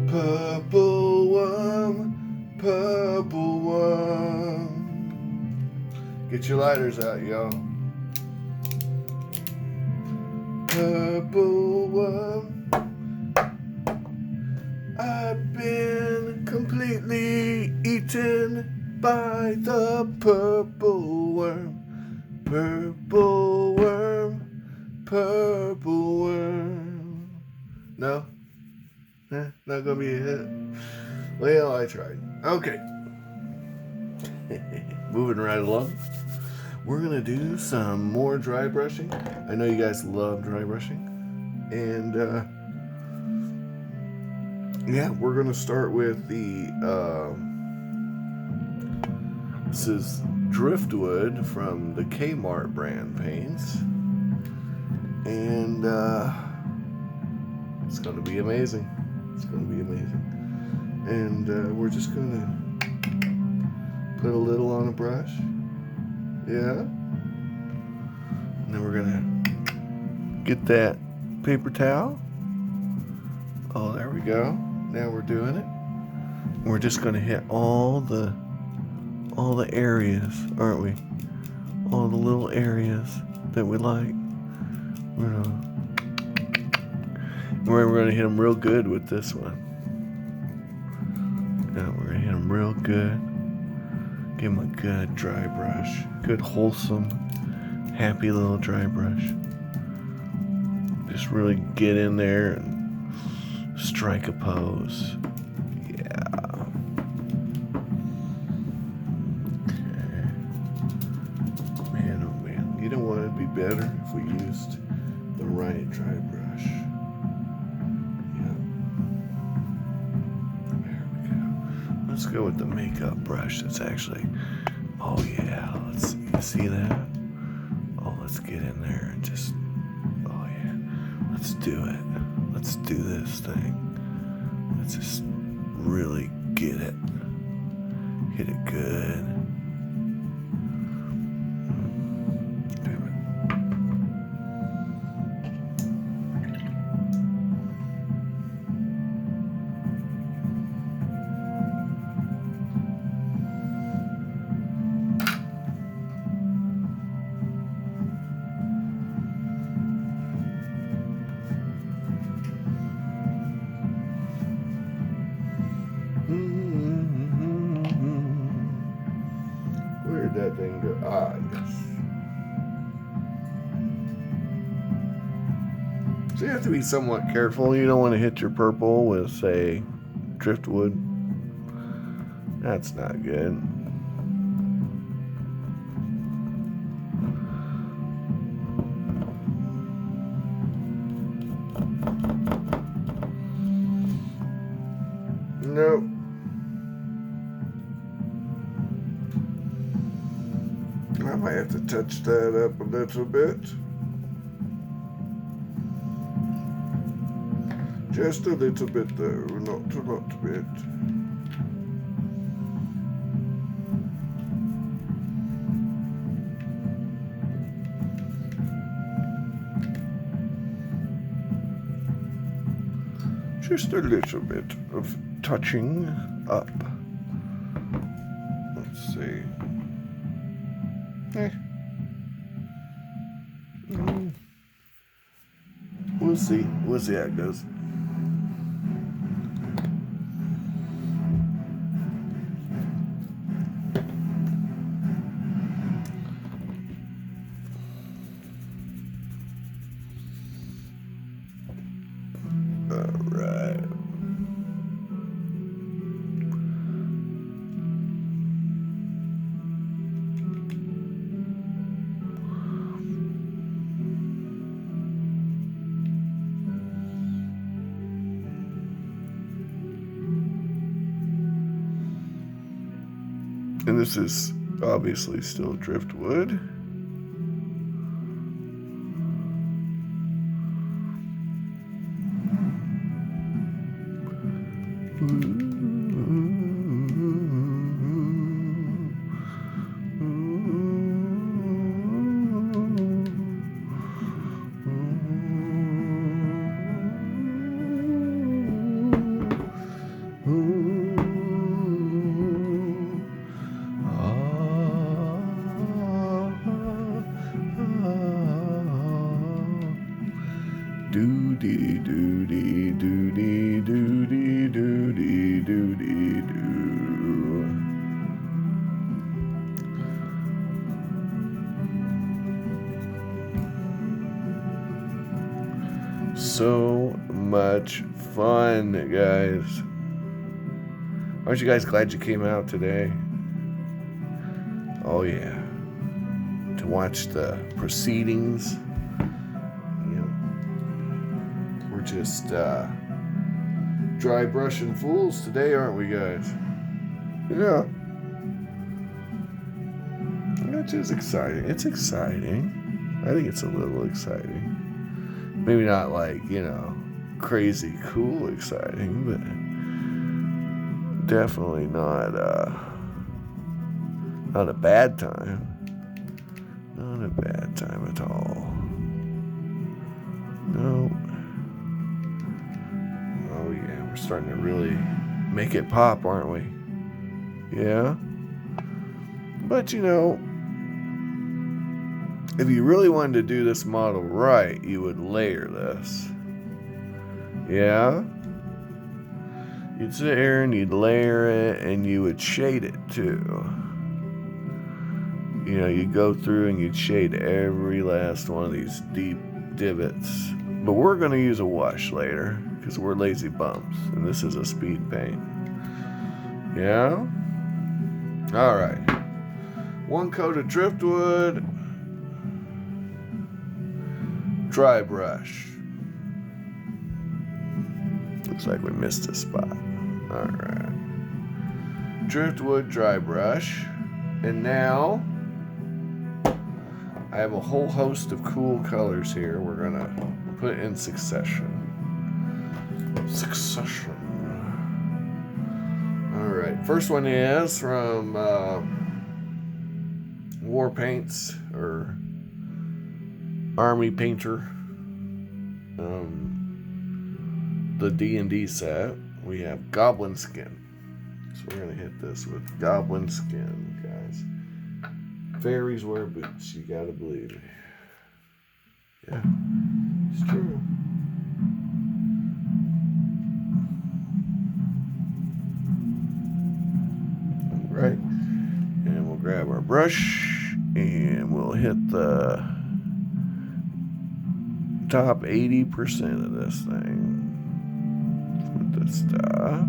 Purple worm, purple worm. Get your lighters out, y'all. Purple worm. I've been completely eaten by the purple worm. Purple worm, purple worm. No? Not gonna be a hit. Well, I tried. Okay. Moving right along. We're gonna do some more dry brushing. I know you guys love dry brushing. And yeah, we're gonna start with the this is Driftwood from the Kmart brand paints. And it's gonna be amazing. It's gonna be amazing. And we're just gonna put a little on a brush. Yeah. And then we're gonna get that paper towel. Oh, there we go. Now we're doing it. We're just gonna hit all the areas, aren't we? All the little areas that we like. We're gonna hit them real good with this one. Yeah, we're gonna hit them real good. Give them a good dry brush. Good, wholesome, happy little dry brush. Just really get in there and strike a pose. Yeah. Okay. Man, oh man. You know what? It'd be better if we used the right dry brush. Yeah. There we go. Let's go with the makeup brush. That's actually, oh yeah, you see that? Oh, let's get in there and just, oh yeah, let's do it. Let's do this thing. Let's just really get it. Hit it good. Where'd that thing go? Ah, yes. So you have to be somewhat careful. You don't want to hit your purple with, say, driftwood. That's not good. Nope. I might have to touch that up a little bit. Just a little bit though, not a lot bit. Just a little bit of touching up. Let's see. We'll see. We'll see how it goes. All right. And this is obviously still driftwood. much fun, guys. Aren't you guys glad you came out today? Oh yeah. To watch the proceedings. You know, we're just dry brushing fools today, aren't we, guys? Yeah. Which is exciting. It's exciting. I think it's a little exciting. Maybe not like, crazy cool exciting, but definitely not a bad time. Not a bad time at all. No. Oh yeah, we're starting to really make it pop, aren't we? Yeah. But if you really wanted to do this model right, you would layer this. Yeah? You'd sit here and you'd layer it and you would shade it too. You'd go through and you'd shade every last one of these deep divots. But we're going to use a wash later because we're lazy bums and this is a speed paint. Yeah? Alright. 1 coat of driftwood. Dry brush. Looks like we missed a spot. Alright. Driftwood dry brush. And now I have a whole host of cool colors here we're gonna put in succession. Alright, first one is from War Paints or Army Painter, the D&D set. We have Goblin Skin. So we're going to hit this with Goblin Skin, guys. Fairies wear boots, you got to believe me. Yeah, it's true. All right, and we'll grab our brush and we'll hit the top 80% of this thing with this stuff.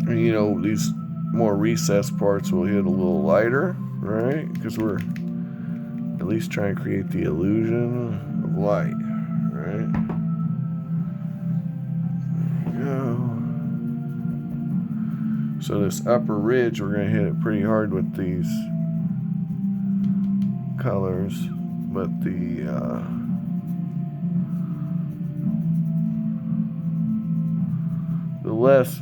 And these more recessed parts will hit a little lighter, right? Because we're at least trying to create the illusion of light, right? There we go. So this upper ridge, we're going to hit it pretty hard with these colors, but the less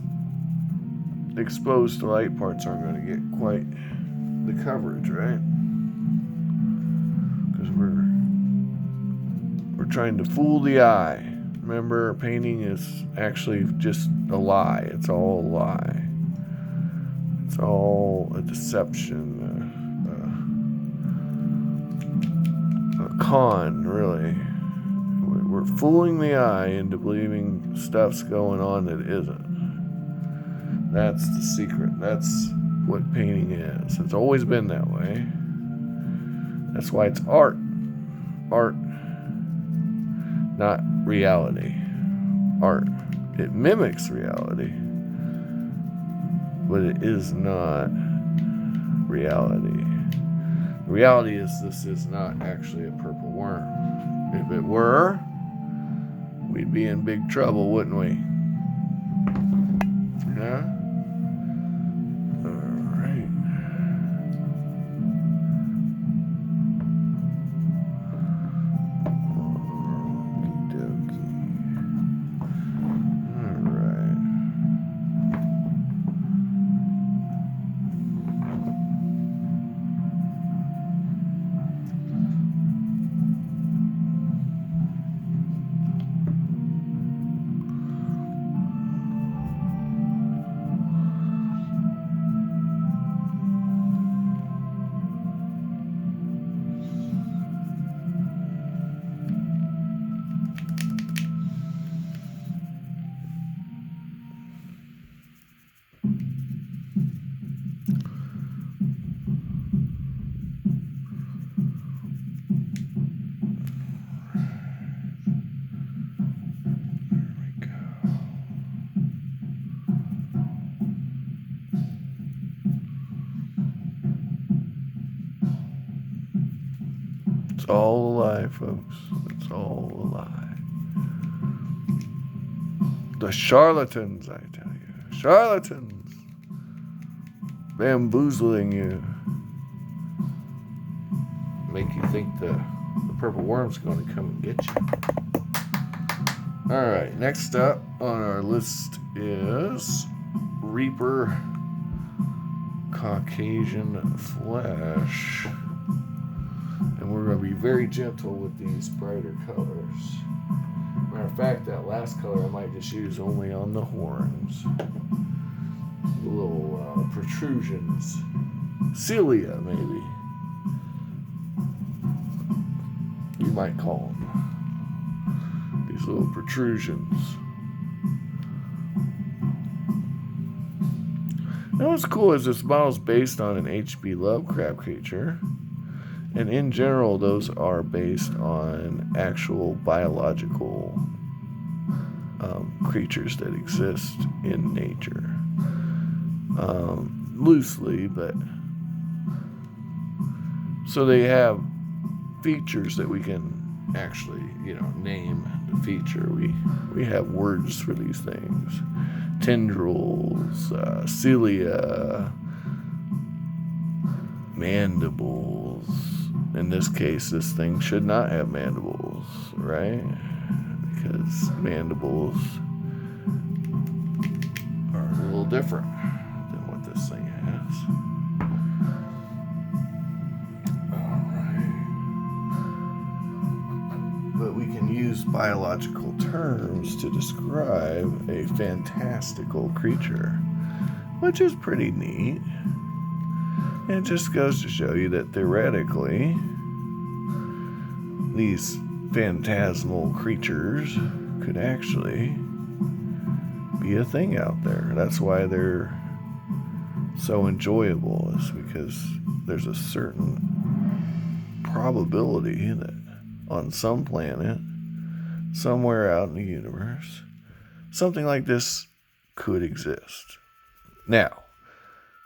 exposed to light parts aren't going to get quite the coverage, right? Because we're trying to fool the eye. Remember, painting is actually just a lie. It's all a lie. It's all a deception, a con, really. We're fooling the eye into believing stuff's going on that isn't. That's the secret. That's what painting is. It's always been that way. That's why it's art. Art, not reality. Art. It mimics reality, but it is not reality. Reality is this is not actually a purple worm. If it were, we'd be in big trouble, wouldn't we? Yeah? It's all a lie, folks. It's all a lie. The charlatans, I tell you. Charlatans. Bamboozling you. Make you think the purple worm's going to come and get you. Alright, next up on our list is Reaper Caucasian Flesh. And we're going to be very gentle with these brighter colors. Matter of fact, that last color I might just use only on the horns. The little protrusions. Cilia, maybe. You might call them. These little protrusions. Now what's cool is this model's based on an H.P. Lovecraft creature. And in general, those are based on actual biological creatures that exist in nature. Loosely, but... So they have features that we can actually, name the feature. We have words for these things. Tendrils, cilia, mandibles. In this case, this thing should not have mandibles, right? Because mandibles are a little different than what this thing has. Alright. But we can use biological terms to describe a fantastical creature, which is pretty neat. It just goes to show you that theoretically, these phantasmal creatures could actually be a thing out there. That's why they're so enjoyable, is because there's a certain probability that on some planet, somewhere out in the universe, something like this could exist. Now,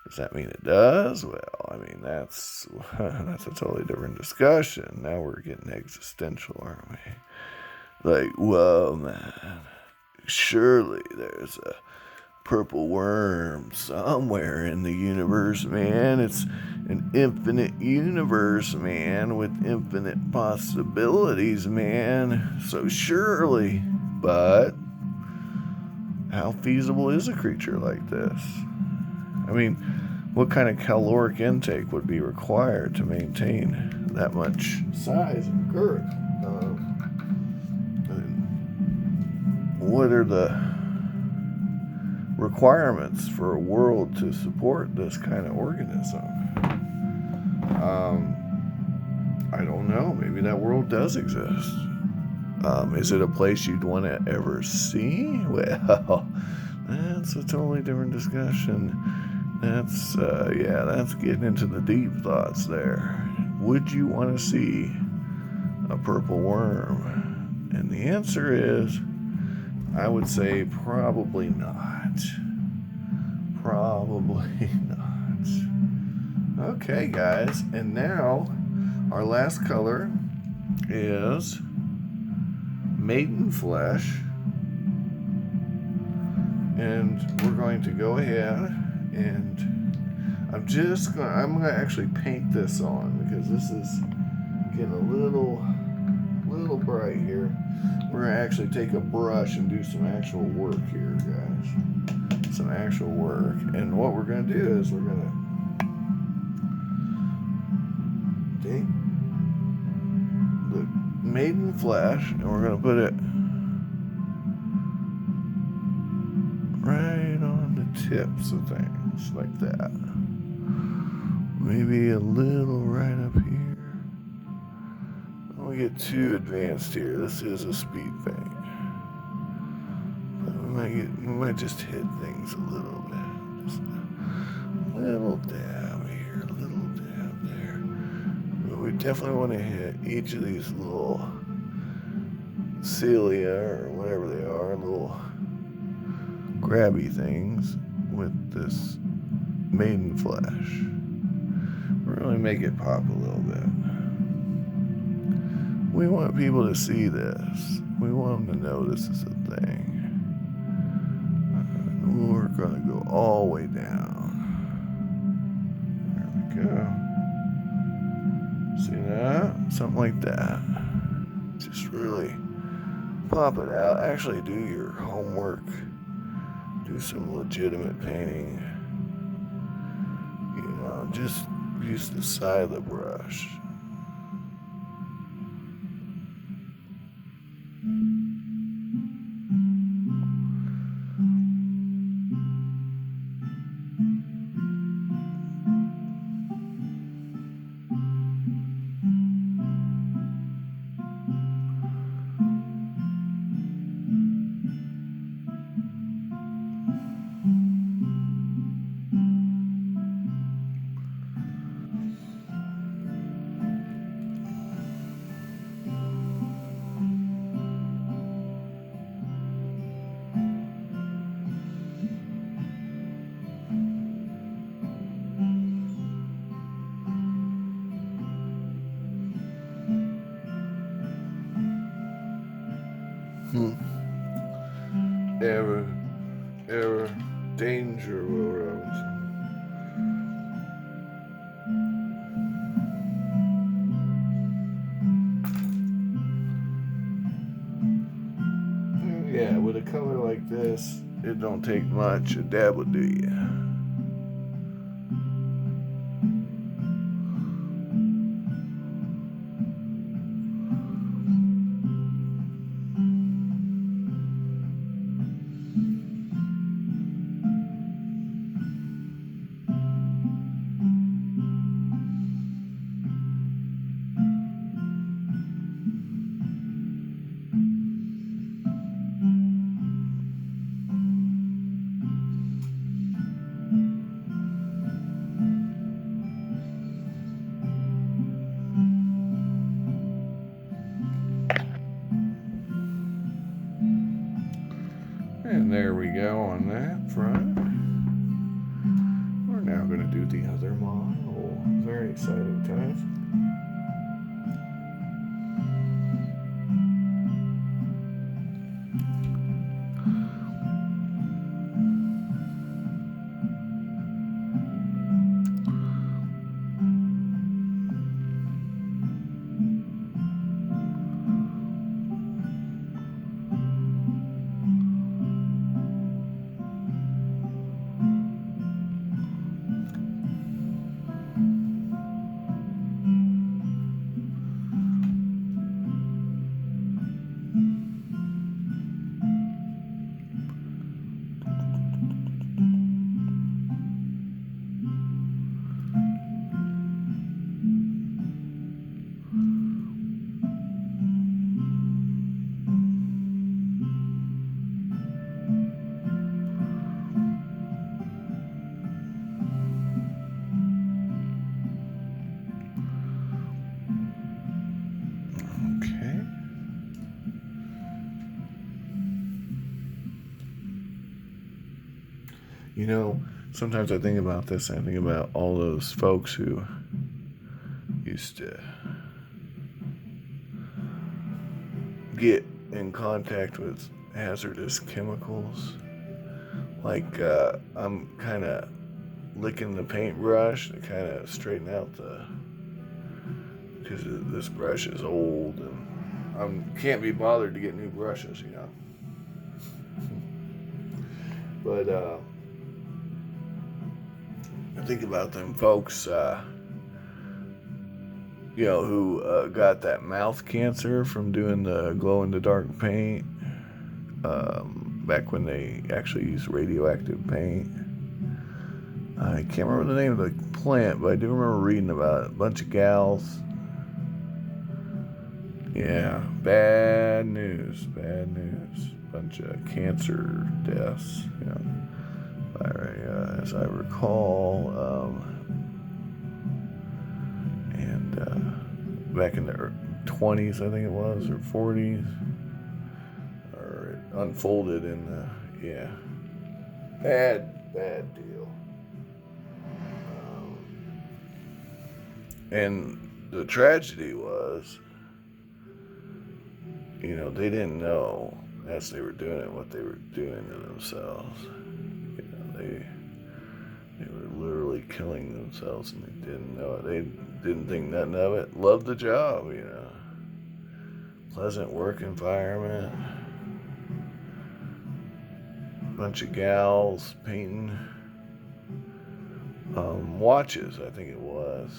does that mean it does? Well, I mean, that's a totally different discussion. Now we're getting existential, aren't we? Like, well, man, surely there's a purple worm somewhere in the universe, man. It's an infinite universe, man, with infinite possibilities, man. So surely, but how feasible is a creature like this? I mean, what kind of caloric intake would be required to maintain that much size and girth? What are the requirements for a world to support this kind of organism? I don't know. Maybe that world does exist. Is it a place you'd want to ever see? Well, that's a totally different discussion. That's getting into the deep thoughts there. Would you want to see a purple worm? And the answer is, I would say probably not. Probably not. Okay, guys, and now our last color is Maiden Flesh. And we're going to go ahead and I'm going to actually paint this on because this is getting a little bright here. We're going to actually take a brush and do some actual work here, guys. Some actual work. And what we're going to do is we're going to take the Maiden Flesh and we're going to put it right on the tips of things like that. Maybe a little right up here. Don't get too advanced here. This is a speed paint. But we might just hit things a little bit. Just a little dab here, a little dab there. But we definitely want to hit each of these little cilia or whatever they are, little grabby things with this Maiden Flesh. Really make it pop a little bit. We want people to see this. We want them to know this is a thing. And we're going to go all the way down. There we go. See that? Something like that. Just really pop it out. Actually do your homework. Do some legitimate painting. You know, just use the side of the brush. Ever, danger will arise. Yeah, with a color like this, it don't take much. A dab will do you. And there we go on that front. We're now going to do the other model. Very exciting times. You know, sometimes I think about this, and I think about all those folks who used to get in contact with hazardous chemicals. Like, I'm kind of licking the paintbrush to kind of straighten out because this brush is old, and I can't be bothered to get new brushes, you know. But, I think about them folks, you know, who got that mouth cancer from doing the glow-in-the-dark paint, back when they actually used radioactive paint. I can't remember the name of the plant, but I do remember reading about it. A bunch of gals. Yeah, bad news. Bunch of cancer deaths, you know. As I recall, and back in the 20s, I think it was, or 40s, or it unfolded in bad deal. And the tragedy was you know, they didn't know as they were doing it what they were doing to themselves. You know, they were literally killing themselves, and they didn't know it. They didn't think nothing of it. Loved the job, you know. Pleasant work environment. Bunch of gals painting watches, I think it was.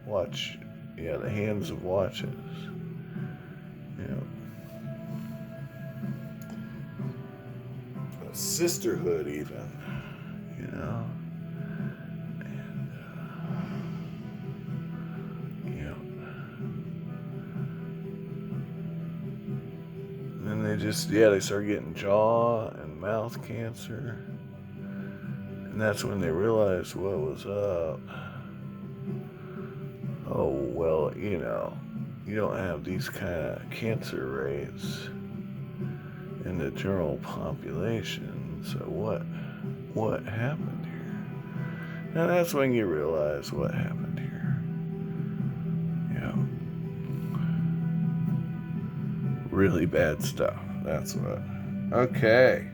The hands of watches. You know. A sisterhood even, you know. And, you know. And then they start getting jaw and mouth cancer. And that's when they realized what was up. Oh, well, you know, you don't have these kind of cancer rates in the general population. So what happened here? And that's when you realize what happened here. You know, really bad stuff. That's what. Okay.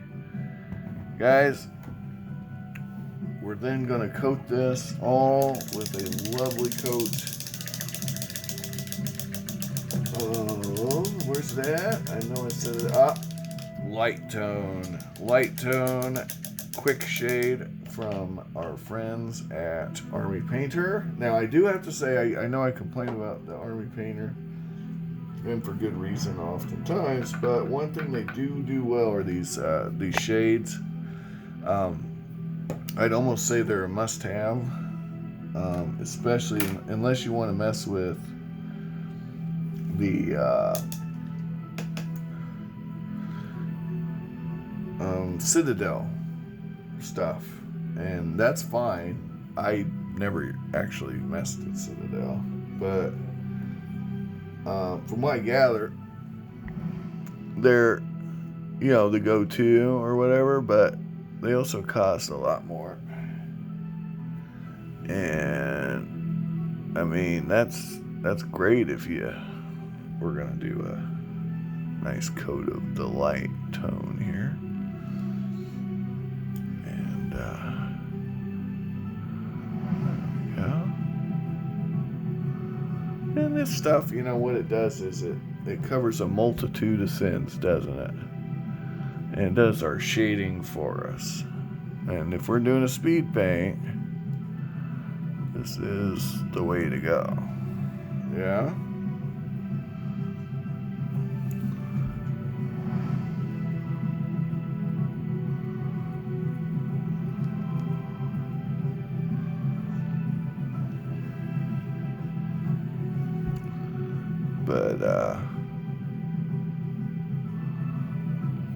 Guys, we're then going to coat this all with a lovely coat. Oh, where's that? I know I said it up. Light tone, quick shade from our friends at Army Painter. Now, I do have to say, I know I complain about the Army Painter, and for good reason oftentimes, but one thing they do well are these shades. I'd almost say they're a must-have, especially unless you want to mess with the Citadel stuff, and that's fine. I never actually messed with Citadel, but from what I gather, they're, you know, the go-to or whatever, but they also cost a lot more. And I mean, that's great if we're gonna do a nice coat of the light tone here. And and this stuff, you know, what it does is it covers a multitude of sins, doesn't it? And it does our shading for us. And if we're doing a speed paint, this is the way to go. Yeah? But,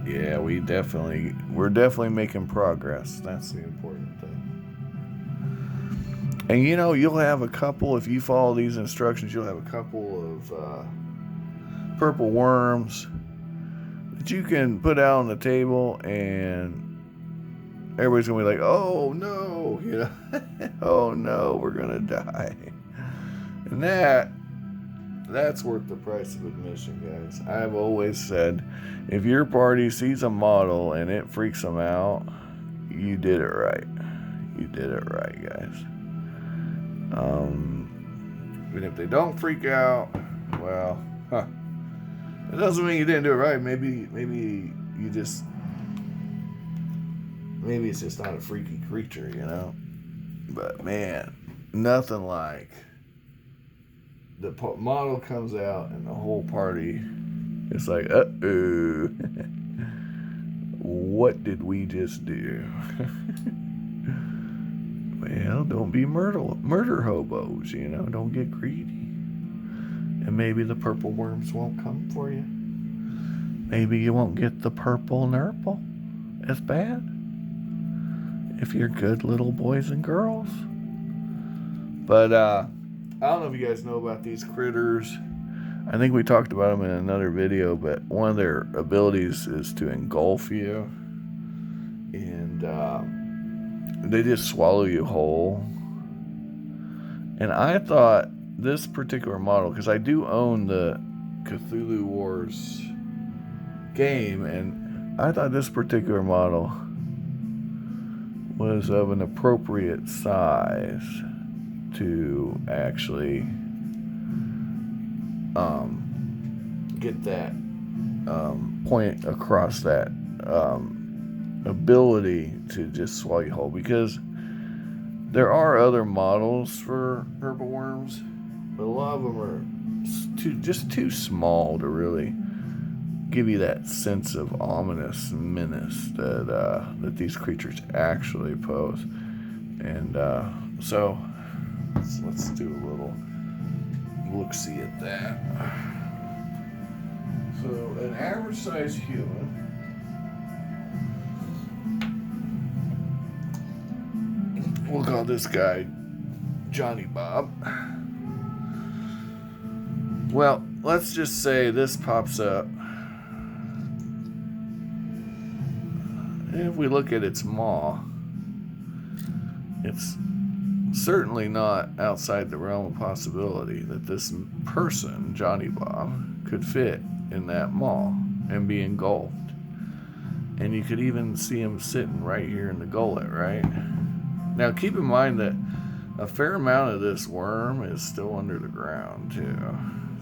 yeah, we're definitely making progress. That's the important thing. And, you know, you'll have a couple, if you follow these instructions, you'll have a couple of purple worms that you can put out on the table, and everybody's going to be like, oh, no, you know, oh, no, we're going to die. And that's worth the price of admission, guys. I've always said, if your party sees a model and it freaks them out, you did it right. You did it right, guys. And if they don't freak out, well, it doesn't mean you didn't do it right. Maybe it's just not a freaky creature, you know. But man, nothing like the model comes out and the whole party is like, uh-oh, what did we just do? Well, don't be murder hobos, you know, don't get greedy. And maybe the purple worms won't come for you. Maybe you won't get the purple nurple as bad if you're good little boys and girls. But, I don't know if you guys know about these critters. I think we talked about them in another video, but one of their abilities is to engulf you. And they just swallow you whole. And I thought this particular model, because I do own the Cthulhu Wars game, and I thought this particular model was of an appropriate size to actually get that point across, that ability to just swallow whole, because there are other models for purple worms, but a lot of them are just too small to really give you that sense of ominous menace that these creatures actually pose. And so let's do a little look-see at that. So an average sized human we'll call this guy Johnny Bob. Well, let's just say this pops up. If we look at its maw, it's certainly not outside the realm of possibility that this person, Johnny Bob, could fit in that maw and be engulfed. And you could even see him sitting right here in the gullet, right? Now keep in mind that a fair amount of this worm is still under the ground too.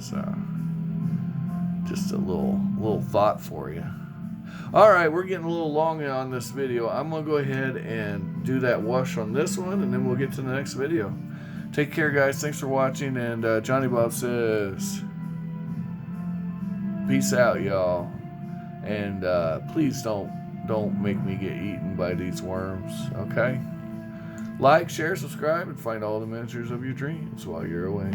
So just a little thought for you. Alright, we're getting a little long on this video. I'm going to go ahead and do that wash on this one, and then we'll get to the next video. Take care, guys. Thanks for watching, and Johnny Bob says, peace out, y'all. And please don't make me get eaten by these worms, okay? Like, share, subscribe, and find all the miniatures of your dreams while you're away.